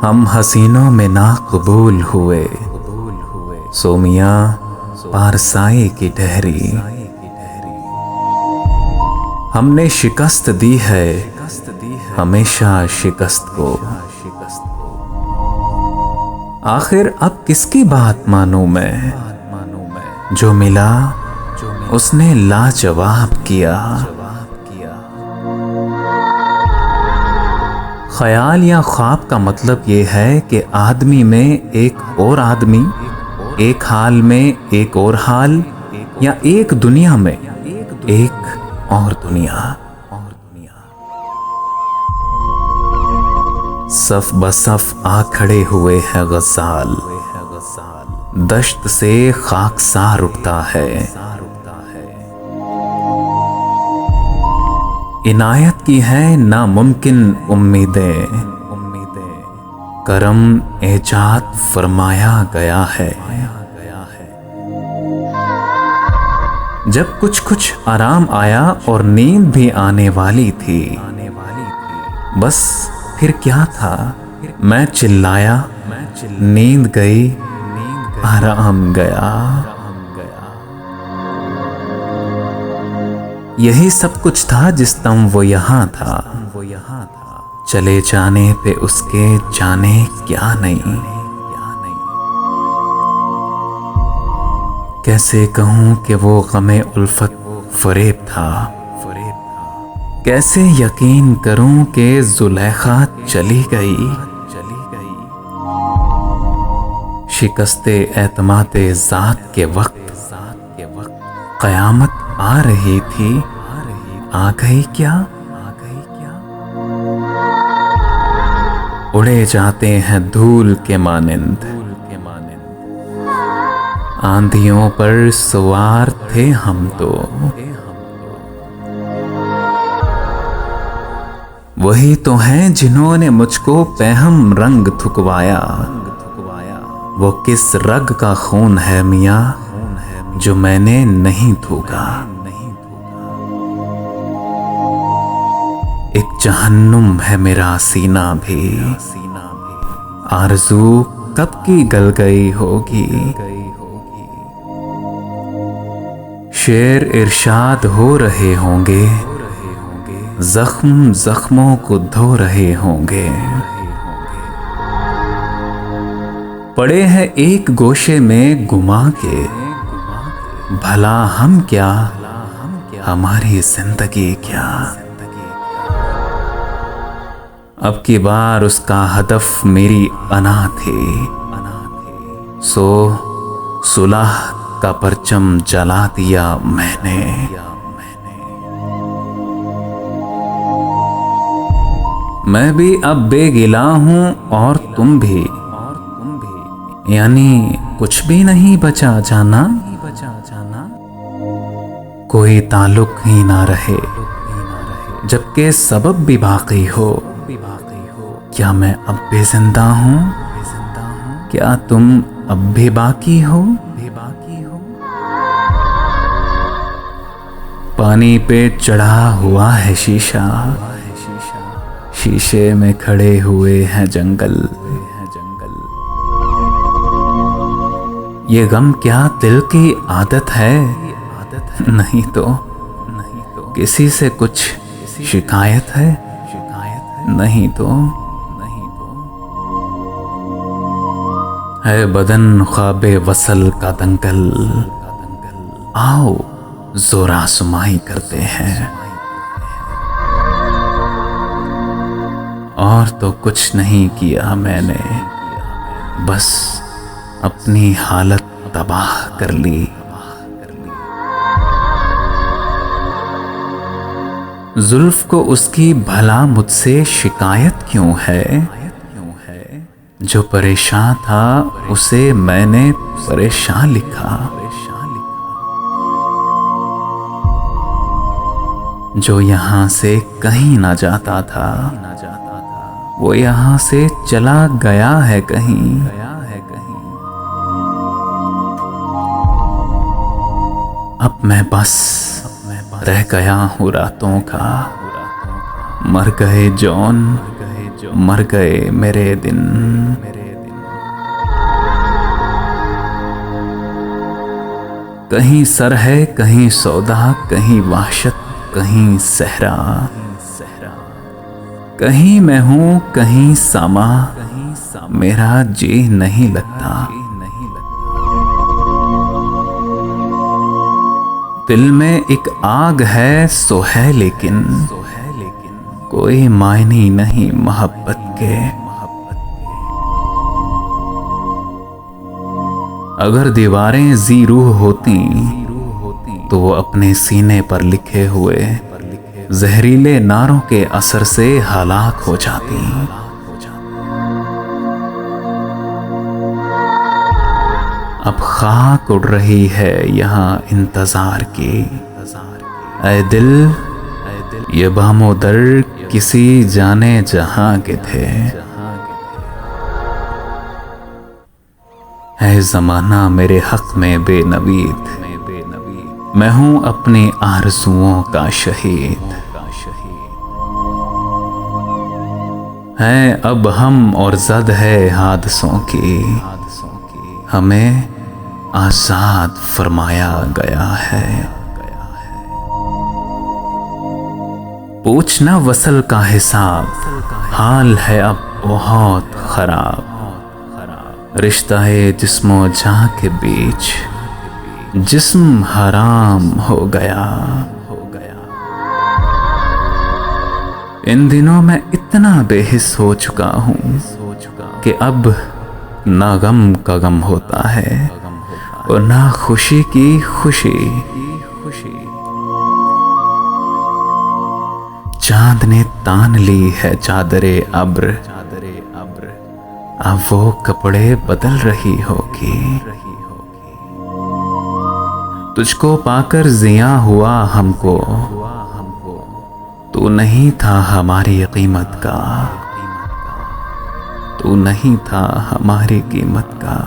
हम हसीनों में ना कबूल हुए, सो मियां पारसाई की ठहरी। हमने शिकस्त दी है हमेशा शिकस्त को। आखिर अब किसकी बात मानूं मैं, जो मिला उसने लाजवाब किया। ख्याल या ख्वाब का मतलब ये है कि आदमी में एक और आदमी, एक हाल में एक और हाल, या एक दुनिया में एक और दुनिया। सफ बसफ आ खड़े हुए हैं गज़ाल, दश्त से खाकसार उठता है। इनायत की है नामुमकिन उम्मीदें, करम एजाद फरमाया गया है। जब कुछ कुछ आराम आया और नींद भी आने वाली थी, बस फिर क्या था, मैं चिल्लाया, नींद गई, आराम गया। यही सब कुछ था जिस दम वो यहाँ था। चले जाने पे उसके जाने क्या नहीं। कैसे कहूँ कि वो गमे उल्फत फरेब था, कैसे यकीन करूँ कि जुलेखा चली गई। शिकस्ते एतमादे ज़ात के वक्त क़यामत आ रही थी, आ गई क्या? उड़े जाते हैं धूल के मानिंद, आंधियों पर सवार थे हम तो। वही तो हैं जिन्होंने मुझको पैहम रंग थुकवाया। वो किस रग का खून है मियाँ जो मैंने नहीं थूका। एक जहन्नुम है मेरा सीना भी, आरज़ू कब की गल गई होगी। शेर इरशाद हो रहे होंगे, जख्म जख्मों को धो रहे होंगे। पड़े हैं एक गोशे में गुमा के, भला हम क्या, हमारी जिंदगी क्या। अब की बार उसका हदफ मेरी अना थी, सो सुलह का परचम जला दिया मैंने। मैं भी अब बेगिला हूं और तुम भी, यानी कुछ भी नहीं बचा जाना। कोई ताल्लुक ही ना रहे जबकि सबब भी बाकी हो। क्या मैं अब भी जिंदा हूं, क्या तुम अब भी बाकी हो। पानी पे चढ़ा हुआ है शीशा, शीशे में खड़े हुए हैं जंगल। ये गम क्या दिल की आदत है, नहीं तो किसी से कुछ शिकायत है, नहीं तो है बदन ख्वाबे वसल का दंगल। आओ जोरा सुमाई करते हैं। और तो कुछ नहीं किया मैंने, बस अपनी हालत तबाह कर ली। जुल्फ को उसकी भला मुझसे शिकायत क्यों है। जो परेशान था उसे मैंने परेशान लिखा। जो यहाँ से कहीं ना जाता था, वो यहाँ से चला गया है कहीं। अब मैं बस रह गया हूँ रातों का, मर गए जौन मर गए मेरे दिन। कहीं सर है कहीं सौदा, कहीं वहशत कहीं सहरा, कहीं मैं हूं कहीं सामा, मेरा जी नहीं लगता। दिल में एक आग है सो है लेकिन, कोई मायने नहीं मोहब्बत के। अगर दीवारें जी रूह होती तो वो अपने सीने पर लिखे हुए जहरीले नारों के असर से हलाक हो जाती। अब खाक उड़ रही है यहाँ इंतजार की। ऐ दिल ये बामो दर किसी जाने जहां के थे। है ज़माना मेरे हक में बेनवीद, मैं हूं अपनी आरज़ुओं का शहीद। है अब हम और ज़द है हादसों की, हमें आज़ाद फरमाया गया है। पूछना वसल का हिसाब, हाल है अब बहुत खराब। रिश्ता है जिस्मो जान के बीच, जिस्म हराम हो गया। इन दिनों मैं इतना बेहिस हो चुका हूँ कि अब ना गम का गम होता है और ना खुशी की खुशी। चांद ने तान ली है चादरे अब्र, अब वो कपड़े बदल रही होगी। तुझको पाकर जिया हुआ हमको, तू नहीं था हमारी कीमत का, तू नहीं था हमारी कीमत का।